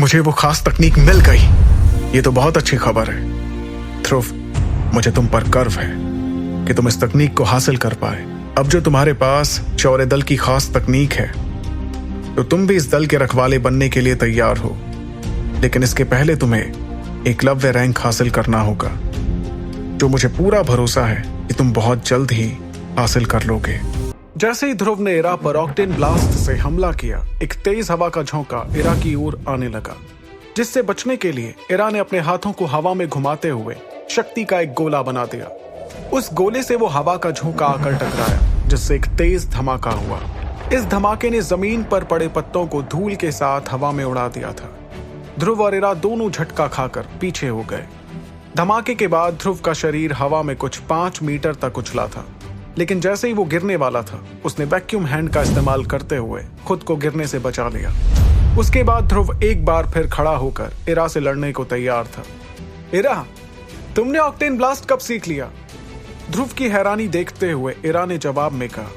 मुझे वो खास तकनीक मिल गई। ये तो बहुत अच्छी खबर है। ध्रुव, मुझे तुम पर गर्व है कि तुम इस तकनीक को हासिल कर पाए। अब जो तुम्हारे पास शौर्य दल की खास तकनीक है, तो तुम भी इस दल के रखवाले बनने के लिए तैयार हो। लेकिन इसके पहले तुम्हें एकलव्य रैंक हासिल करना होगा, जो मुझे पूरा भरोसा है कि तुम बहुत जल्द ही हासिल कर लोगे। जैसे ही ध्रुव ने इरा पर ऑक्टेन ब्लास्ट से हमला किया, एक तेज हवा का झोंका इरा की ओर आने लगा, जिससे बचने के लिए इरा ने अपने हाथों को हवा में घुमाते हुए शक्ति का एक गोला बना दिया। उस गोले से वो हवा का झोंका आकर टकराया, जिससे एक तेज धमाका हुआ। इस धमाके ने जमीन पर पड़े पत्तों को धूल के साथ हवा में उड़ा दिया था। ध्रुव और इरा दोनों झटका खाकर पीछे हो गए। धमाके के बाद ध्रुव का शरीर हवा में कुछ 5 मीटर तक उछला था, लेकिन जैसे ही वो गिरने वाला था, उसने वैक्यूम हैंड का इस्तेमाल करते हुए खुद को गिरने से बचा लिया। उसके बाद ध्रुव एक बार फिर खड़ा होकर इरा से लड़ने को तैयार था। इरा, तुमने ऑक्टेन ब्लास्ट कब सीख लिया? ध्रुव की हैरानी देखते हुए इरा ने जवाब में कहा,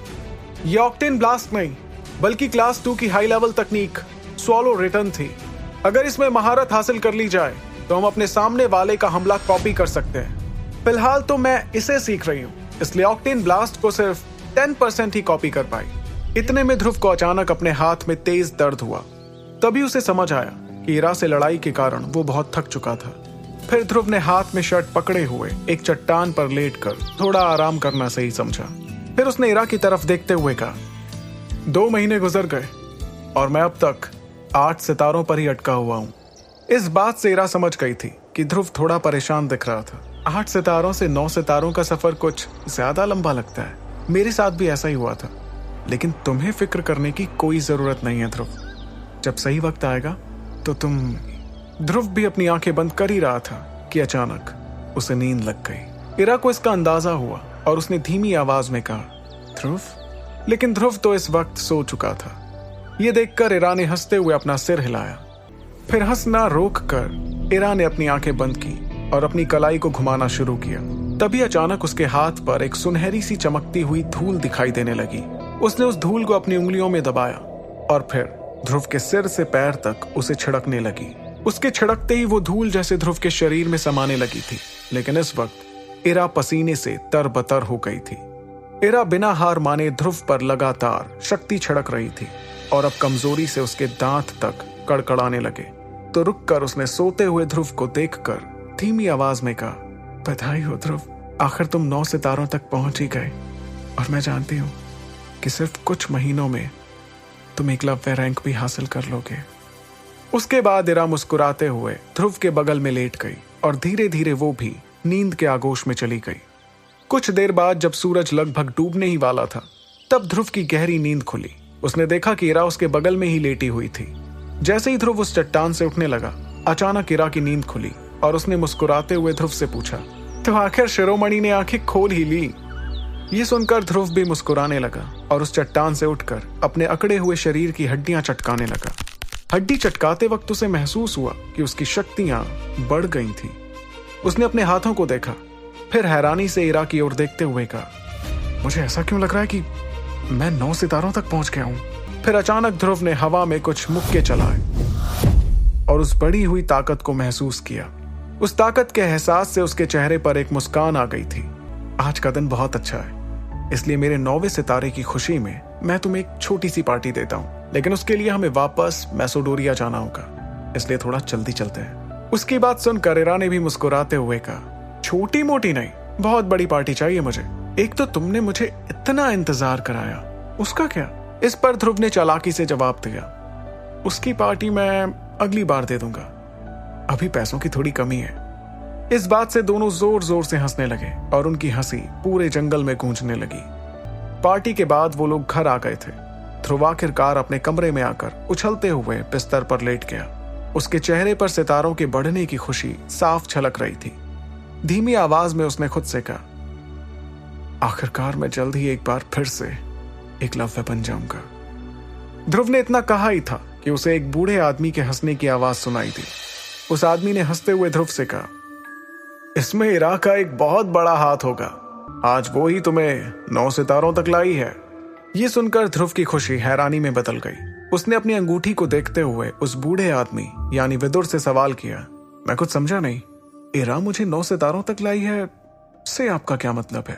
यह ऑक्टेन ब्लास्ट नहीं, बल्कि क्लास 2 की हाई लेवल तकनीक स्वॉलो रिटर्न थी। अगर इसमें महारत हासिल कर ली जाए तो हम अपने सामने वाले का हमला कॉपी कर सकते हैं। फिलहाल तो मैं इसे सीख रही हूँ, इसलिए ऑक्टेन ब्लास्ट को सिर्फ 10% ही कॉपी कर पाई। इतने में ध्रुव को अचानक अपने हाथ में तेज दर्द हुआ। तभी उसे समझ आया कि इरा से लड़ाई के कारण वो बहुत थक चुका था। फिर ध्रुव ने हाथ में शर्ट पकड़े हुए एक चट्टान पर लेटकर थोड़ा आराम करना सही समझा। फिर उसने इरा की तरफ देखते हुए कहा, 2 महीने गुजर गए और मैं अब तक 8 सितारों पर ही अटका हुआ हूँ। इस बात से इरा समझ गई थी कि ध्रुव थोड़ा परेशान दिख रहा था। 8 सितारों से 9 सितारों का सफर कुछ ज्यादा लंबा लगता है। मेरे साथ भी ऐसा ही हुआ था, लेकिन तुम्हें फिक्र करने की कोई जरूरत नहीं है ध्रुव। जब सही वक्त आएगा तो तुम। ध्रुव भी अपनी आंखें बंद कर ही रहा था कि अचानक उसे नींद लग गई। इरा को इसका अंदाजा हुआ और उसने धीमी आवाज में कहा, ध्रुव। लेकिन ध्रुव तो इस वक्त सो चुका था। यह देखकर इरा ने हंसते हुए अपना सिर हिलाया। फिर हंसना रोककर इरा ने अपनी आंखें बंद की और अपनी कलाई को घुमाना शुरू किया। तभी अचानक उसके हाथ पर एक सुनहरी सी चमकती हुई धूल दिखाई देने लगी। उसने उस धूल को अपनी उंगलियों में दबाया और फिर ध्रुव के सिर से पैर तक उसे छिड़कने लगी। उसके छिड़कते ही वो धूल जैसे ध्रुव के शरीर में समाने लगी थी। लेकिन इस वक्त इरा पसीने से तरबतर हो गई थी। इरा बिना हार माने ध्रुव पर लगातार शक्ति छिड़क रही थी और अब कमजोरी से उसके दांत तक कड़कड़ाने लगे। तो रुककर उसने सोते हुए ध्रुव को देखकर धीमी आवाज में कहा, बधाई हो ध्रुव, आखिर तुम 9 सितारों तक पहुंच ही गए और मैं जानती हूं कि सिर्फ कुछ महीनों में तुम एकलव्य रैंक भी हासिल कर लोगे। उसके बाद इरा मुस्कुराते हुए ध्रुव के बगल में लेट गई और धीरे धीरे वो भी नींद के आगोश में चली गई। कुछ देर बाद जब सूरज लगभग डूबने ही वाला था, तब ध्रुव की गहरी नींद खुली। उसने देखा कि इरा उसके बगल में ही लेटी हुई थी। जैसे ही ध्रुव उस चट्टान से उठने लगा, अचानक इरा की नींद खुली और उसने मुस्कुराते हुए ध्रुव से पूछा, तो आखिर शिरोमणि ने आंखें खोल ही ली? ये सुनकर ध्रुव भी मुस्कुराने लगा और उस चट्टान से उठकर अपने अकड़े हुए शरीर की हड्डियां चटकाने लगा। हड्डी चटकाते वक्त उसे महसूस हुआ कि उसकी शक्तियां बढ़ गई थी। उसने अपने हाथों को देखा, फिर हैरानी से इरा की ओर देखते हुए कहा, मुझे ऐसा क्यों लग रहा है कि मैं 9 सितारों तक पहुंच गया हूं। फिर अचानक ध्रुव ने हवा में कुछ मुक्के चलाए और उस बढ़ी हुई ताकत को महसूस किया। उस ताकत के एहसास से उसके चेहरे पर एक मुस्कान आ गई थी। आज का दिन बहुत अच्छा है, इसलिए मेरे 9वें सितारे की खुशी में मैं तुम्हें एक छोटी सी पार्टी देता हूँ, लेकिन उसके लिए हमें वापस मैसोडोरिया जाना होगा, इसलिए थोड़ा जल्दी चलते हैं। उसकी बात सुनकर इरा ने भी मुस्कुराते हुए कहा, छोटी मोटी नहीं, बहुत बड़ी पार्टी चाहिए मुझे। एक तो तुमने मुझे इतना इंतजार कराया, उसका क्या? इस पर ध्रुव ने चालाकी से जवाब दिया, उसकी पार्टी मैं अगली बार दे दूंगा, अभी पैसों की थोड़ी कमी है। इस बात से दोनों जोर जोर से हंसने लगे और उनकी हंसी पूरे जंगल में गूंजने लगी। पार्टी के बाद वो लोग घर आ गए थे। ध्रुव आखिरकार अपने कमरे में आकर उछलते हुए बिस्तर पर लेट गया। उसके चेहरे पर सितारों के बढ़ने की खुशी साफ झलक रही थी। धीमी आवाज में उसने खुद से कहा, आखिरकार मैं जल्द ही एक बार फिर से एकलव्य बन जाऊंगा। ध्रुव ने इतना कहा ही था कि उसे एक बूढ़े आदमी के हंसने की आवाज सुनाई दी। उस आदमी ने हंसते हुए ध्रुव से कहा, इसमें इरा का एक बहुत बड़ा हाथ होगा, आज वो ही तुम्हें 9 सितारों तक लाई है। ये सुनकर ध्रुव की खुशी हैरानी में बदल गई। उसने अपनी अंगूठी को देखते हुए उस बूढ़े आदमी यानी विदुर से सवाल किया। मैं कुछ समझा नहीं। इरा मुझे 9 सितारों तक लाई है से आपका क्या मतलब है?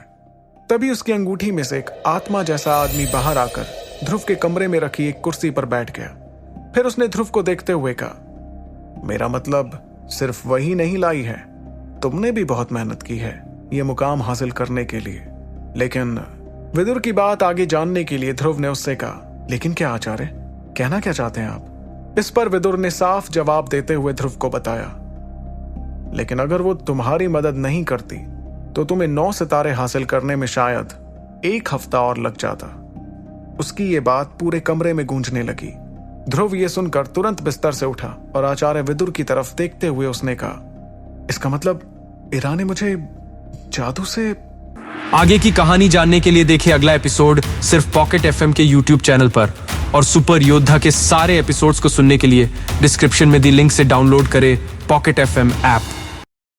तभी उसकी अंगूठी में से एक आत्मा जैसा आदमी बाहर आकर ध्रुव के कमरे में रखी एक कुर्सी पर बैठ गया। फिर उसने ध्रुव को देखते हुए कहा, मेरा मतलब सिर्फ वही नहीं लाई है, तुमने भी बहुत मेहनत की है ये मुकाम हासिल करने के लिए। लेकिन विदुर की बात आगे जानने के लिए ध्रुव ने उससे कहा, लेकिन क्या आचार्य, कहना क्या चाहते हैं आप? इस पर विदुर ने साफ जवाब देते हुए ध्रुव को बताया, लेकिन अगर वो तुम्हारी मदद नहीं करती तो तुम्हें 9 सितारे हासिल करने में शायद 1 हफ्ता और लग जाता। उसकी ये बात पूरे कमरे में गूंजने लगी। ध्रुव ये सुनकर तुरंत बिस्तर से उठा और आचार्य विदुर की तरफ देखते हुए उसने कहा, इसका मतलब इरा ने मुझे जादू से। आगे की कहानी जानने के लिए देखिए अगला एपिसोड सिर्फ पॉकेट एफएम के यूट्यूब चैनल पर। और सुपर योद्धा के सारे एपिसोड्स को सुनने के लिए डिस्क्रिप्शन में दी लिंक से डाउनलोड करें पॉकेट एफएम ऐप।